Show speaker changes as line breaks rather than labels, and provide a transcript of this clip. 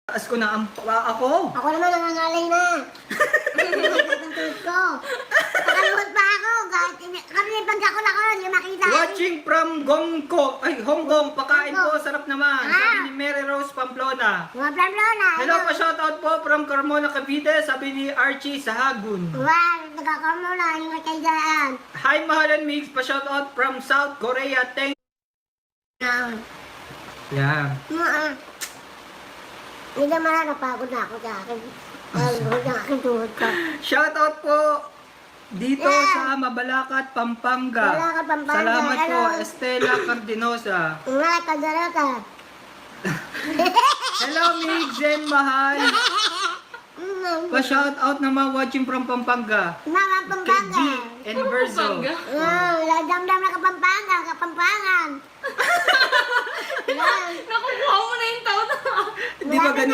Taas ko na ang paa ako.
Ako naman nangangalay na. Natutulog ko. Nakaluhod pa ako. Kami pag ako na ko, hindi makita.
Watching from Hong Kong. Pakain po, sarap naman. Sabi ni Mary Rose Pamplona.
Mga Pamplona.
Hello pa, shoutout po from Carmona, Cavite. Sabi ni Archie Sahagun.
Wow, nagkakaroon na yung kay dyan.
Hi, Mahalan Mix. Pa shoutout from South Korea. Thank Yeah.
Hindi naman napagod na ako sa akin. Napagod na aking tuhod ko.
Shoutout po dito sa Mabalacat, Pampanga.
Mabalacat, Pampanga.
Salamat po,
Hello.
Estela Cardinosa.
Mga kadarata.
Hello, Migs and Mahal. Pa shoutout naman watching from Pampanga.
Mga
Kay G
Pampanga.
and Verzo.
Dam-dam na Kapampangan, Kapampangan.
Nakukuha mo na yung taon.
Di ba ganun?